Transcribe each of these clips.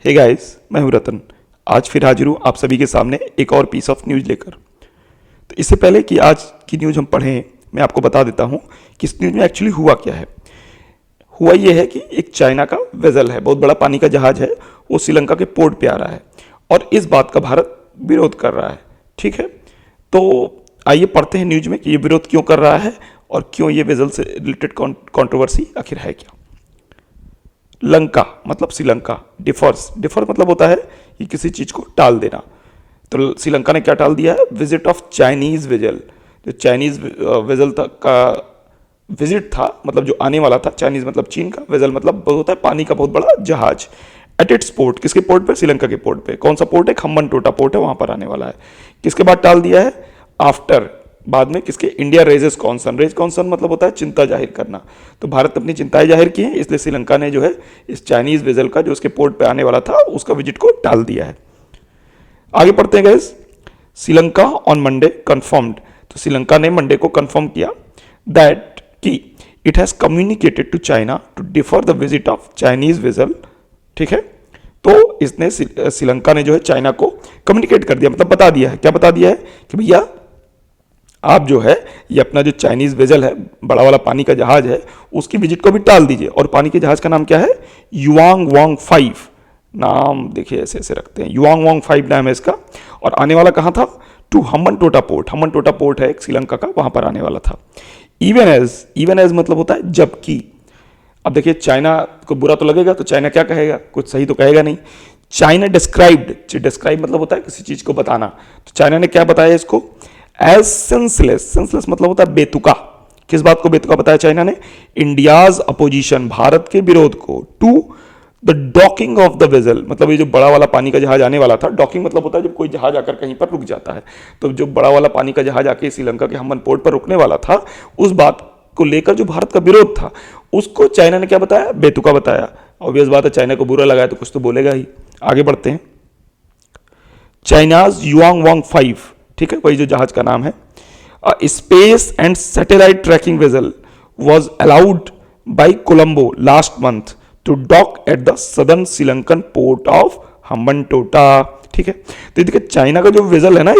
Hey guys, मैं हूं रतन। आज फिर हाजिर हूं आप सभी के सामने एक और पीस ऑफ न्यूज़ लेकर। तो इससे पहले कि आज की न्यूज़ हम पढ़ें, मैं आपको बता देता हूं कि इस न्यूज़ में एक्चुअली हुआ क्या है। हुआ ये है कि एक चाइना का वेसल है, बहुत बड़ा पानी का जहाज है, वो श्रीलंका के पोर्ट पे आ रहा है और इस बात का भारत विरोध कर रहा है। ठीक है, तो आइए पढ़ते हैं न्यूज़ में कि ये विरोध क्यों कर रहा है और क्यों ये वेसल से रिलेटेड कंट्रोवर्सी आखिर है क्या। लंका मतलब श्रीलंका, डिफर मतलब होता है कि किसी चीज को टाल देना। तो श्रीलंका ने क्या टाल दिया है? Visit of Chinese vessel. जो चाइनीज वेजल का विजिट था, मतलब जो आने वाला था, चाइनीज मतलब चीन का, वेजल मतलब होता है पानी का बहुत बड़ा जहाज, एट इट्स पोर्ट। किसके पोर्ट पे? श्रीलंका के पोर्ट पे। कौन सा पोर्ट है? खम्बनटोटा पोर्ट है, वहां पर आने वाला है। किसके बाद टाल दिया है? आफ्टर, बाद में किसके? India raises concern. Raise concern मतलब होता है चिंता जाहिर करना। तो भारत अपनी चिंताएं जाहिर की है, इसलिए श्रीलंका ने जो है इस चाइनीज वेजल का जो उसके पोर्ट पे आने वाला था उसका विजिट को टाल दिया है। आगे पढ़ते हैं guys. Sri Lanka on Monday confirmed. तो श्रीलंका ने मंडे को कंफर्म किया दैट कि it has communicated to China to defer the visit of Chinese vessel. ठीक है, तो इसने श्रीलंका ने जो है चाइना को कम्युनिकेट कर दिया, मतलब बता दिया है। क्या बता दिया है? कि भैया आप जो है ये अपना जो चाइनीज वेजल है, बड़ा वाला पानी का जहाज है, उसकी विजिट को भी टाल दीजिए। और पानी के जहाज का नाम क्या है? युआंग वांग 5 नाम। देखिए ऐसे ऐसे रखते हैं, युआंग वांग 5 नाम है इसका। और आने वाला कहाँ था? To Hambantota port. Hambantota port है एक श्रीलंका का, वहां पर आने वाला था। इवन एज मतलब होता है जबकि। अब देखिए चाइना को बुरा तो लगेगा, तो चाइना क्या कहेगा? कुछ सही तो कहेगा नहीं। चाइना डिस्क्राइब मतलब होता है किसी चीज को बताना। तो चाइना ने क्या बताया इसको? एज सेंसलेस मतलब होता है बेतुका। किस बात को बेतुका बताया चाइना ने? इंडियाज अपोजिशन, भारत के विरोध को, to the docking of the vessel. मतलब ये जो बड़ा वाला पानी का जहाज आने वाला था, डॉकिंग मतलब होता है जब कोई जहाज आकर कहीं पर रुक जाता है। तो जो बड़ा वाला पानी का जहाज आके श्रीलंका के हम्बन पोर्ट पर रुकने वाला था, उस बात को लेकर जो भारत का विरोध था उसको चाइना ने क्या बताया? बेतुका बताया। ऑब्वियस बात है, चाइना को बुरा लगा है तो कुछ तो बोलेगा ही। आगे बढ़ते हैं। चाइनाज युआंग वांग 5, ठीक है, वही जो जहाज का नाम है। Space and satellite tracking vessel was allowed by Colombo last month to dock at the southern Sri Lankan port of Hambantota. ठीक है, तो देखिए चाइना का जो वेजल है ना,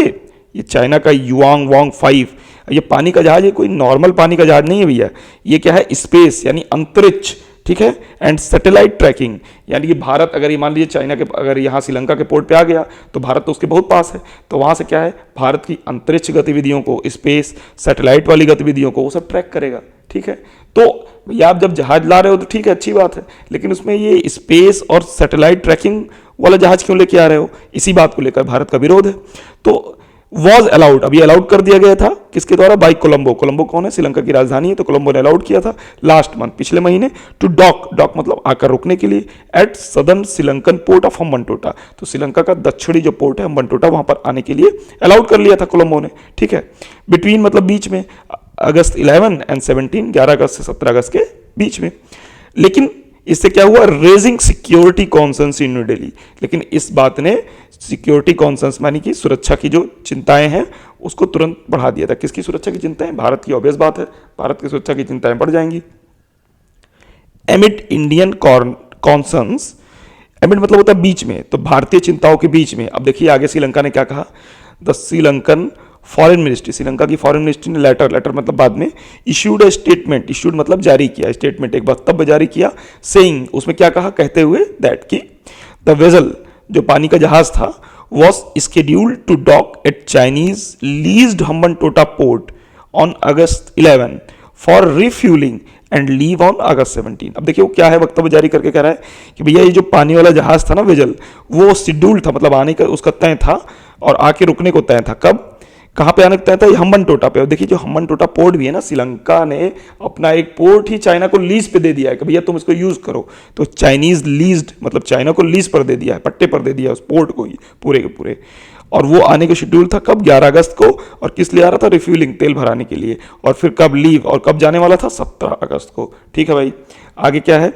ये चाइना का युआंग वांग 5, ये पानी का जहाज है, कोई नॉर्मल पानी का जहाज नहीं है भैया। ये क्या है? स्पेस यानी अंतरिक्ष, ठीक है, एंड सैटेलाइट ट्रैकिंग, यानी कि भारत अगर ये मान लीजिए चाइना के अगर यहाँ श्रीलंका के पोर्ट पे आ गया तो भारत तो उसके बहुत पास है, तो वहाँ से क्या है? भारत की अंतरिक्ष गतिविधियों को, स्पेस सैटेलाइट वाली गतिविधियों को वो सब ट्रैक करेगा। ठीक है, तो भैया आप जब जहाज ला रहे हो तो ठीक है, अच्छी बात है, लेकिन उसमें ये स्पेस और सैटेलाइट ट्रैकिंग वाला जहाज क्यों लेके आ रहे हो? इसी बात को लेकर भारत का विरोध है। तो वॉज अलाउड, अभी अलाउड कर दिया गया था किसके द्वारा? बाई कोलंबो। कोलंबो कौन है? श्रीलंका की राजधानी है, तो कोलंबो ने अलाउड किया था लास्ट मंथ, पिछले महीने, टू डॉक मतलब आकर रुकने के लिए, at southern Sri Lankan port of Hambantota. तो श्रीलंका का दक्षिणी जो पोर्ट है हम्बनटोटा, वहां पर आने के लिए अलाउड कर लिया था कोलंबो ने। ठीक है, बिटवीन मतलब बीच में, अगस्त 11 एंड 17, 11 अगस्त से 17 अगस्त के बीच में। लेकिन इससे क्या हुआ? रेजिंग सिक्योरिटी कॉन्सर्न्स इन न्यू दिल्ली। लेकिन इस बात ने सिक्योरिटी कॉन्सर्न्स मानी कि सुरक्षा की जो चिंताएं हैं उसको तुरंत बढ़ा दिया था। किसकी सुरक्षा की चिंताएं? भारत की। ऑब्वियस बात है, भारत की सुरक्षा की चिंताएं बढ़ जाएंगी। एमिड इंडियन कॉन्सर्न्स, एमिड मतलब होता है बीच में, तो भारतीय चिंताओं के बीच में। अब देखिए आगे श्रीलंका ने क्या कहा? The Sri Lankan foreign ministry, Sri Lanka की फॉरेन मिनिस्ट्री ने लेटर मतलब बाद में इश्यूड ए स्टेटमेंट, इश्यूड मतलब जारी किया, स्टेटमेंट एक वक्तव्य जारी किया, सेइंग, उसमें क्या कहा? कहते हुए दैट कि द वेजल जो पानी का जहाज था was scheduled to dock at Chinese leased Hambantota port on August 11 for refuelling and leave on August 17। अब देखिए वो क्या है, वक्तव्य जारी करके कह रहा है कि भैया ये जो पानी वाला जहाज था ना वेजल, वो शेड्यूल था, मतलब आने का उसका तय था और आके रुकने को तय था। कब? कहाँ पे आने तय था? ये हम्बनटोटा पे। और देखिए जो हम्बनटोटा पोर्ट भी है ना, श्रीलंका ने अपना एक पोर्ट ही चाइना को लीज पे दे दिया है कि भैया तुम इसको यूज करो। तो चाइनीज लीज्ड मतलब चाइना को लीज पर दे दिया है, पट्टे पर दे दिया उस पोर्ट को ही पूरे के पूरे। और वो आने का शेड्यूल था कब? 11 अगस्त को। और किस लिए आ रहा था? रिफ्यूलिंग, तेल भराने के लिए। और फिर कब लीव और कब जाने वाला था? 17 अगस्त को। ठीक है भाई, आगे क्या है?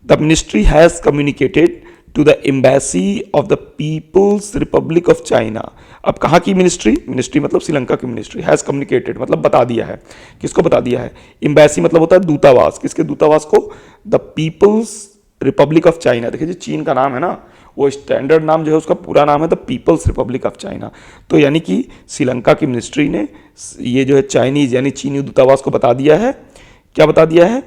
The ministry has communicated to the embassy of the People's Republic of China. अब कहाँ की मिनिस्ट्री? मिनिस्ट्री मतलब श्रीलंका की मिनिस्ट्री। हैज कम्युनिकेटेड मतलब बता दिया है। किसको बता दिया है? एम्बेसी मतलब होता है दूतावास। किसके दूतावास को? The People's Republic of China. देखिए जो चीन का नाम है ना, वो स्टैंडर्ड नाम जो है उसका पूरा नाम है the people's republic of China. तो यानी कि श्रीलंका की मिनिस्ट्री ने ये जो है चाइनीज यानी चीनी दूतावास को बता दिया है, क्या बता दिया है,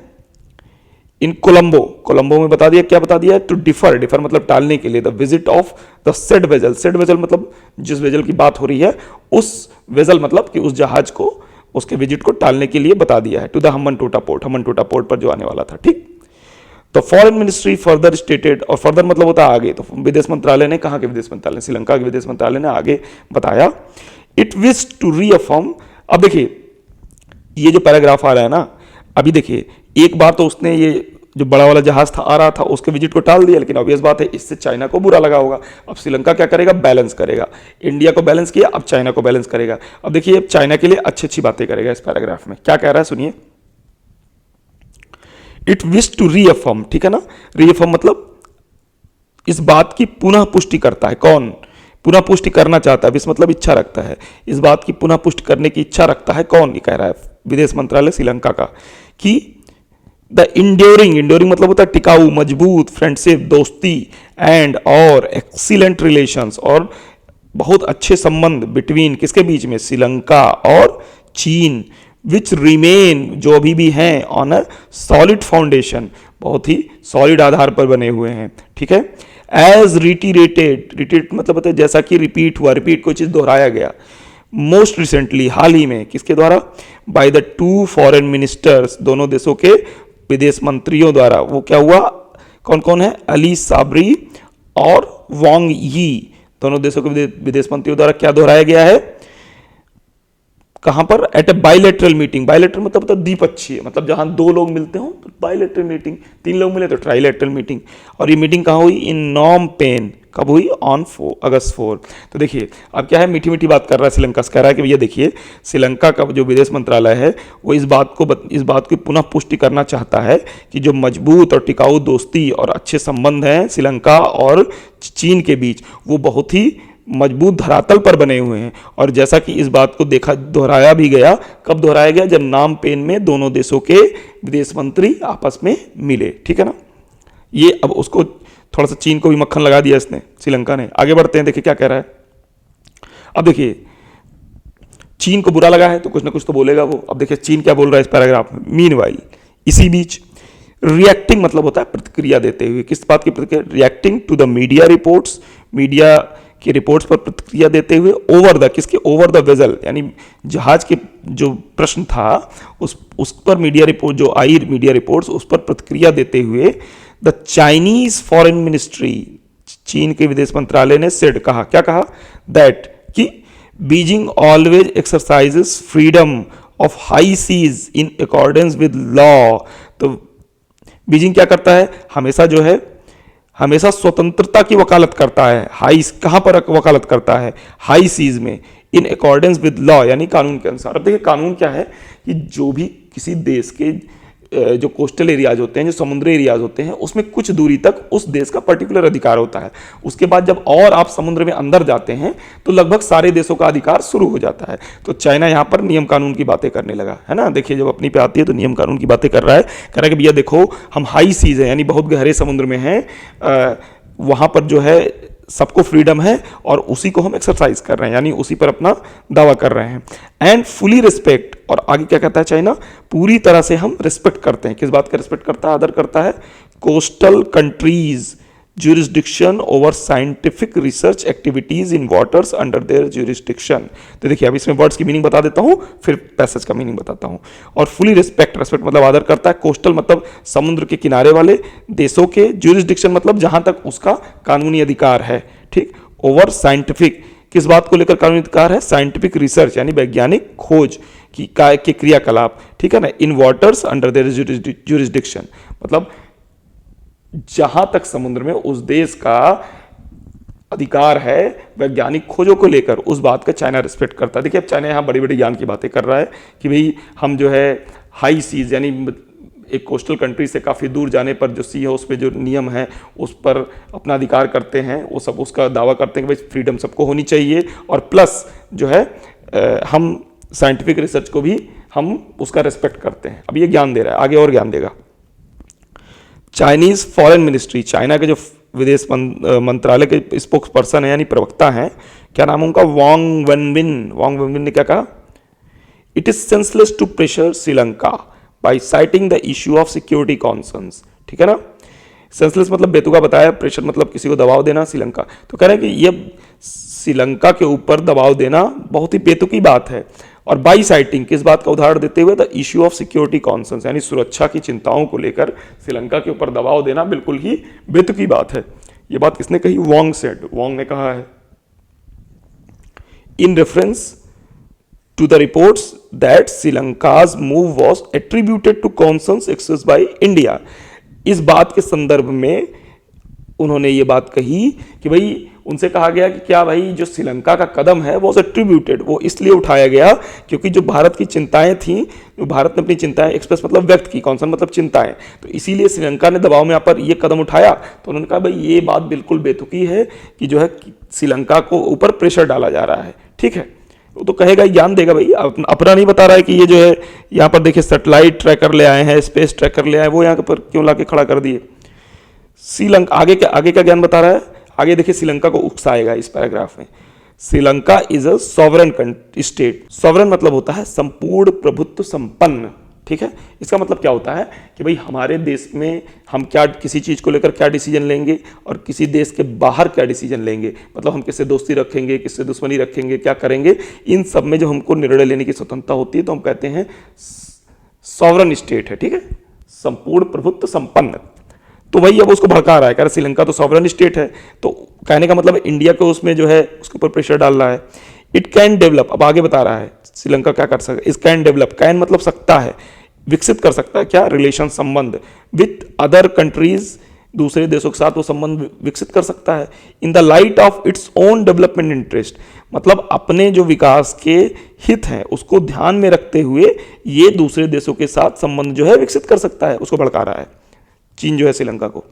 इन कोलंबो में बता दिया, क्या बता दिया, टू डिफर मतलब टालने के लिए the visit of the said vessel मतलब जिस वेजल की बात हो रही है उस वेजल मतलब कि उस जहाज को उसके विजिट को टालने के लिए बता दिया है, टू द हम्बनटोटा पोर्ट पर जो आने वाला था। ठीक, तो फॉरेन मिनिस्ट्री फर्दर स्टेटेड, और फर्दर मतलब होता है आगे, तो विदेश मंत्रालय ने, कहाँ के विदेश मंत्रालय, श्रीलंका के विदेश मंत्रालय ने आगे बताया, इट विश टू रीअफर्म। अब देखिए ये जो पैराग्राफ आ रहा है ना, अभी देखिए एक बार तो उसने ये जो बड़ा वाला जहाज था आ रहा था उसके विजिट को टाल दिया, लेकिन ऑब्वियस बात है इससे चाइना को बुरा लगा होगा। अब श्रीलंका क्या करेगा, बैलेंस करेगा, इंडिया को बैलेंस किया, अब चाइना को बैलेंस करेगा। अब देखिए अब चाइना के लिए अच्छी अच्छी बातें करेगा इस पैराग्राफ में, क्या कह रहा है सुनिए, इट विश टू रीअफर्म, ठीक है ना, रीअफर्म मतलब इस बात की पुनः पुष्टि करता है, कौन पुनः पुष्टि करना चाहता है, विश मतलब इच्छा रखता है, इस बात की पुनः पुष्टि करने की इच्छा रखता है, कौन, ये कह रहा है विदेश मंत्रालय श्रीलंका का, कि द इंड्योरिंग मतलब होता है टिकाऊ, मजबूत, फ्रेंडशिप दोस्ती, एंड और एक्सीलेंट रिलेशंस और बहुत अच्छे संबंध बिटवीन किसके बीच में, श्रीलंका और चीन, विच रिमेन जो अभी भी हैं, ऑन अ सॉलिड फाउंडेशन बहुत ही सॉलिड आधार पर बने हुए हैं। ठीक है, एज रिटीरेटेड मतलब होता है जैसा कि रिपीट हुआ, रिपीट कोई चीज दोहराया गया, मोस्ट रिसेंटली हाल ही में, किसके द्वारा, by the two foreign ministers, दोनों देशों के विदेश मंत्रियों द्वारा। वो क्या हुआ, कौन कौन है, अली साबरी और वांग यी, दोनों देशों के विदेश मंत्रियों द्वारा क्या दोहराया गया है, कहां पर, एट ए बायलैटरल मीटिंग, बायलैटरल मतलब होता है द्विपक्षीय, मतलब जहां दो लोग मिलते हो तो बायलैटरल मीटिंग, तीन लोग मिले तो ट्राइलैटरल मीटिंग, और ये मीटिंग कहां हुई, इन नॉम पेन, कब हुई, ऑन अगस्त 4। तो देखिए अब क्या है, मीठी मीठी बात कर रहा है श्रीलंका से, कह रहा है कि भैया देखिए श्रीलंका का जो विदेश मंत्रालय है वो इस बात की पुनः पुष्टि करना चाहता है कि जो मजबूत और टिकाऊ दोस्ती और अच्छे संबंध हैं श्रीलंका और चीन के बीच, वो बहुत ही मजबूत धरातल पर बने हुए हैं। और जैसा कि इस बात को देखा दोहराया भी गया, कब दोहराया गया, जब नाम पेन में दोनों देशों के विदेश मंत्री आपस में मिले। ठीक है ना, ये अब उसको थोड़ा सा चीन को भी मक्खन लगा दिया इसने, श्रीलंका ने। आगे बढ़ते हैं, देखिए क्या कह रहा है। अब देखिए चीन को बुरा लगा है तो कुछ ना कुछ तो बोलेगा वो। अब देखिए चीन क्या बोल रहा है इस पैराग्राफ में, मीनवाइल, इसी बीच, रिएक्टिंग मतलब होता है प्रतिक्रिया देते हुए, किस बात की प्रतिक्रिया, reacting to the media reports, media की रिपोर्ट्स पर प्रतिक्रिया देते हुए, ओवर द, किसके, ओवर द वेजल, यानी जहाज के जो प्रश्न था उस पर मीडिया रिपोर्ट जो आई, मीडिया रिपोर्ट्स उस पर प्रतिक्रिया देते हुए, द चाइनीज फॉरेन मिनिस्ट्री, चीन के विदेश मंत्रालय ने सेड, कहा, क्या कहा, दैट कि Beijing always exercises freedom of high seas in accordance with law. तो बीजिंग क्या करता है, हमेशा जो है, हमेशा स्वतंत्रता की वकालत करता है, हाई, कहां पर वकालत करता है, हाई सीज में, इन अकॉर्डेंस विद लॉ यानी कानून के अनुसार। अब देखिए कानून क्या है कि जो भी किसी देश के जो कोस्टल एरियाज होते हैं, जो समुद्री एरियाज होते हैं, उसमें कुछ दूरी तक उस देश का पर्टिकुलर अधिकार होता है। उसके बाद जब और आप समुद्र में अंदर जाते हैं तो लगभग सारे देशों का अधिकार शुरू हो जाता है। तो चाइना यहाँ पर नियम कानून की बातें करने लगा है ना। देखिए जब अपनी पे आती है तो नियम कानून की बातें कर रहा है, कह रहा है कि भैया देखो हम हाई सीज है यानी बहुत गहरे समुद्र में हैं, वहाँ पर जो है सबको फ्रीडम है और उसी को हम एक्सरसाइज कर रहे हैं, यानी उसी पर अपना दावा कर रहे हैं। एंड फुली रिस्पेक्ट, और आगे क्या कहता है चाइना, पूरी तरह से हम रिस्पेक्ट करते हैं। किस बात का रिस्पेक्ट करता है, आदर करता है, coastal countries jurisdiction over scientific research activities in waters under their jurisdiction। तो देखिए अब इसमें वर्ड्स की मीनिंग बता देता हूं, फिर पैसेज का मीनिंग बताता हूं। और फुली रिस्पेक्ट, रिस्पेक्ट मतलब आदर करता है, कोस्टल मतलब समुद्र के किनारे वाले देशों के, jurisdiction मतलब जहां तक उसका कानूनी अधिकार है, ठीक। ओवर साइंटिफिक, किस बात को लेकर कानूनी अधिकार है, साइंटिफिक रिसर्च यानी वैज्ञानिक खोज की के क्रियाकलाप, ठीक है ना, इन वाटर्स अंडर देयर jurisdiction मतलब जहां तक समुद्र में उस देश का अधिकार है वैज्ञानिक खोजों को लेकर, उस बात का चाइना रिस्पेक्ट करता है। देखिए अब चाइना यहां बड़ी बड़ी ज्ञान की बातें कर रहा है कि भाई हम जो है हाई सीज यानी एक कोस्टल कंट्री से काफ़ी दूर जाने पर जो सी है उस पर जो नियम है उस पर अपना अधिकार करते हैं, वो सब उसका दावा करते हैं कि भाई फ्रीडम सबको होनी चाहिए, और प्लस जो है हम साइंटिफिक रिसर्च को भी हम उसका रिस्पेक्ट करते हैं। अब ये ज्ञान दे रहा है, आगे और ज्ञान देगा। चाइनीज फॉरेन मिनिस्ट्री, चाइना के जो विदेश मंत्रालय के स्पोक्स पर्सन है यानी प्रवक्ता हैं, क्या नाम है उनका, वांग वेनबिन। वांग वेनबिन ने क्या कहा, it is senseless to pressure Sri Lanka by citing the issue of security concerns. ठीक है ना, सेंसलेस मतलब बेतुका बताया, प्रेशर मतलब किसी को दबाव देना, श्रीलंका। तो कह रहे हैं कि ये श्रीलंका के ऊपर दबाव देना बहुत ही बेतुकी बात है। और बाई साइटिंग किस बात का उदाहरण देते हुए, the issue of security concerns, यानी सुरक्षा की चिंताओं को लेकर श्रीलंका के ऊपर दबाव देना बिल्कुल ही बेतुकी बात है। ये बात किसने कही, वांग सेड, वांग ने कहा है। In reference to the reports that Srilanka's move was attributed to concerns expressed by India। इस बात के संदर्भ में उन्होंने ये बात कही कि भाई उनसे कहा गया कि क्या भाई जो श्रीलंका का कदम है वो एट्रीब्यूटेड, वो इसलिए उठाया गया क्योंकि जो भारत की चिंताएं थी, जो भारत ने अपनी चिंताएं एक्सप्रेस मतलब व्यक्त की, कॉन्सर्न मतलब चिंताएं, तो इसीलिए श्रीलंका ने दबाव में यहाँ पर ये कदम उठाया। तो उन्होंने कहा भाई ये बात बिल्कुल बेतुकी है कि जो है श्रीलंका को ऊपर प्रेशर डाला जा रहा है। ठीक है, वो तो कहेगा, ज्ञान देगा भाई, अपना नहीं बता रहा है कि ये जो है यहाँ पर देखिए सैटेलाइट ट्रैकर ले आए हैं, स्पेस ट्रैकर ले आए, वो यहाँ पर क्यों लाके खड़ा कर दिए। श्रीलंका आगे क्या ज्ञान बता रहा है, आगे देखिए श्रीलंका को उकसाएगा इस पैराग्राफ में। Sri Lanka is a sovereign state. Sovereign मतलब होता है संपूर्ण प्रभुत्व संपन्न। ठीक है, इसका मतलब क्या होता है कि भाई हमारे देश में हम क्या किसी चीज़ को लेकर क्या डिसीजन लेंगे और किसी देश के बाहर क्या डिसीजन लेंगे, मतलब हम किससे दोस्ती रखेंगे, किससे दुश्मनी रखेंगे, क्या करेंगे, इन सब में जो हमको निर्णय लेने की स्वतंत्रता होती है तो हम कहते हैं सॉवरेन स्टेट है। ठीक है, संपूर्ण प्रभुत्व संपन्न। तो वही अब उसको भड़का रहा है, कह रहा श्रीलंका तो सॉवरेन स्टेट है, तो कहने का मतलब इंडिया को उसमें जो है उसके ऊपर प्रेशर डाल रहा है। इट कैन डेवलप, अब आगे बता रहा है श्रीलंका क्या कर सकता है, इस कैन डेवलप, कैन मतलब सकता है, विकसित कर सकता है क्या, रिलेशन संबंध विथ अदर कंट्रीज, दूसरे देशों के साथ वो संबंध विकसित कर सकता है। In the light of its own development interest, मतलब अपने जो विकास के हित हैं उसको ध्यान में रखते हुए ये दूसरे देशों के साथ संबंध जो है विकसित कर सकता है, उसको भड़का रहा है चीन जो है श्रीलंका को।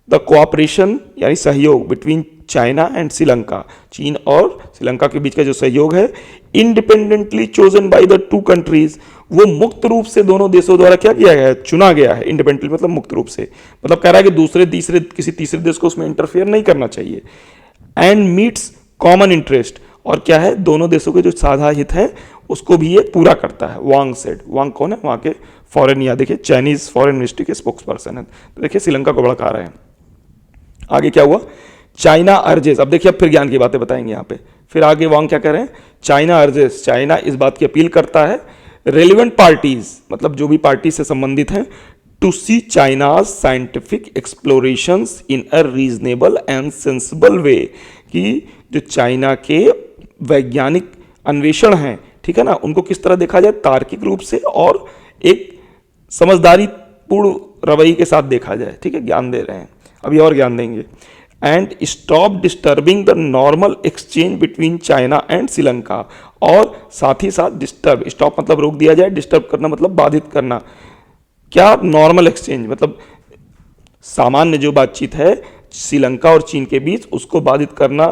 द कोऑपरेशन यानी सहयोग बिटवीन चाइना एंड श्रीलंका, चीन और श्रीलंका के बीच का जो सहयोग है, independently chosen by the two countries, वो मुक्त रूप से दोनों देशों द्वारा क्या किया गया है, चुना गया है। इंडिपेंडेंटली मतलब मुक्त रूप से, मतलब कह रहा है कि दूसरे तीसरे किसी तीसरे देश को उसमें इंटरफेयर नहीं करना चाहिए। एंड मीट्स कॉमन इंटरेस्ट, और क्या है, दोनों देशों के जो साझा हित हैं उसको भी ये पूरा करता है। वांग सेड, वांग कौन है, वहां के फॉरेन या देखिए चाइनीज फॉरेन मिनिस्ट्री के स्पोक्स पर्सन है। तो देखिए श्रीलंका को भड़का रहे हैं। आगे क्या हुआ, चाइना अर्जेस, अब देखिए अब फिर ज्ञान की बातें बताएंगे यहाँ पे। फिर आगे वांग क्या कह रहे हैं, चाइना अर्जेस, चाइना इस बात की अपील करता है, रेलिवेंट पार्टीज मतलब जो भी पार्टी से संबंधित हैं, to see China's scientific explorations in a reasonable and sensible way, कि जो चाइना के वैज्ञानिक अन्वेषण हैं, ठीक है ना, उनको किस तरह देखा जाए, तार्किक रूप से और एक समझदारी पूर्ण रवैये के साथ देखा जाए। ठीक है, ज्ञान दे रहे हैं, अभी और ज्ञान देंगे। And stop disturbing the normal exchange between China and Sri Lanka, और साथ ही साथ डिस्टर्ब, स्टॉप मतलब रोक दिया जाए, डिस्टर्ब करना मतलब बाधित करना। क्या, नॉर्मल एक्सचेंज मतलब सामान्य जो बातचीत है श्रीलंका और चीन के बीच उसको बाधित करना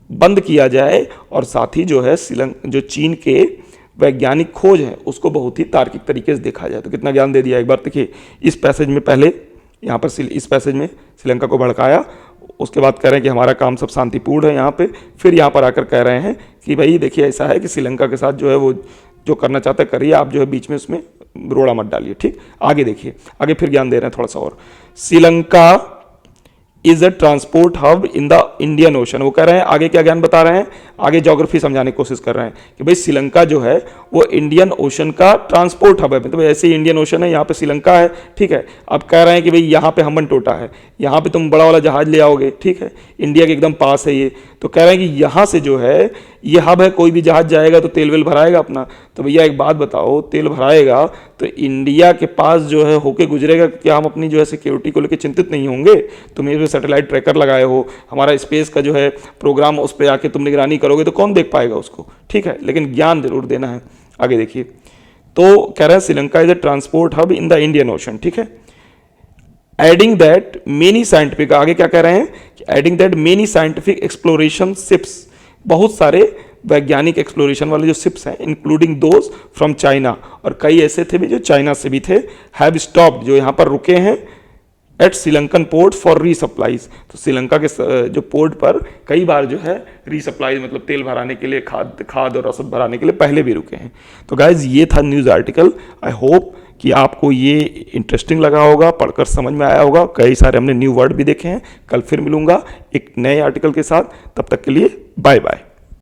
बंद किया जाए, और साथ ही जो है जो चीन के वैज्ञानिक खोज है उसको बहुत ही तार्किक तरीके से देखा जाए। तो कितना ज्ञान दे दिया एक बार। देखिए इस पैसेज में पहले यहाँ पर इस पैसेज में श्रीलंका को भड़काया, उसके बाद कह रहे हैं कि हमारा काम सब शांतिपूर्ण है यहाँ पे, फिर यहाँ पर आकर कह रहे हैं कि भाई देखिए ऐसा है कि श्रीलंका के साथ जो है वो जो करना चाहते हैं करिए, आप जो है बीच में उसमें रोड़ा मत डालिए। ठीक, आगे देखिए, आगे फिर ज्ञान दे रहे हैं थोड़ा सा और। Sri Lanka is a transport hub in the Indian ocean, वो कह रहे हैं, आगे क्या ज्ञान बता रहे हैं, आगे ज्योग्राफी समझाने की कोशिश कर रहे हैं कि भाई श्रीलंका जो है वो इंडियन ओशन का ट्रांसपोर्ट हब है, मतलब ऐसे ही इंडियन ओशन है, यहाँ पे श्रीलंका है। ठीक है, अब कह रहे हैं कि भाई यहाँ पे हमन टोटा है, यहाँ पे तुम बड़ा वाला जहाज ले आओगे, ठीक है, इंडिया के एकदम पास है ये, तो कह रहे हैं कि यहाँ से जो है ये हब है, कोई भी जहाज जाएगा तो तेल वेल भराएगा अपना। तो भैया एक बात बताओ, तेल भराएगा तो इंडिया के पास जो है होके गुजरेगा, क्या हम अपनी जो है सिक्योरिटी को लेकर चिंतित नहीं होंगे? तुम ये सैटेलाइट ट्रैकर लगाए हो, हमारा स्पेस का जो है प्रोग्राम, उस पर आके तुम निगरानी करोगे तो कौन देख पाएगा उसको? ठीक है, लेकिन ज्ञान जरूर देना है। आगे देखिए, तो कह रहा है Sri Lanka is a transport hub in the Indian ocean. ठीक है, एडिंग दैट मेनी साइंटिफिक, आगे क्या कह रहे हैं कि adding that many scientific exploration ships, बहुत सारे वैज्ञानिक एक्सप्लोरेशन वाले जो शिप्स हैं, इंक्लूडिंग दोज फ्रॉम चाइना, और कई ऐसे थे भी जो चाइना से भी थे, हैव स्टॉप्ड, जो यहाँ पर रुके हैं, एट श्रीलंकन पोर्ट फॉर रीसप्लाईज। तो श्रीलंका के जो पोर्ट पर कई बार जो है रीसप्लाई मतलब तेल भराने के लिए, खाद और रसद भराने के लिए पहले भी रुके हैं। तो गाइज ये था न्यूज़ आर्टिकल। आई होप कि आपको ये इंटरेस्टिंग लगा होगा, पढ़कर समझ में आया होगा। कई सारे हमने न्यू वर्ड भी देखे हैं। कल फिर मिलूंगा एक नए आर्टिकल के साथ, तब तक के लिए बाय बाय।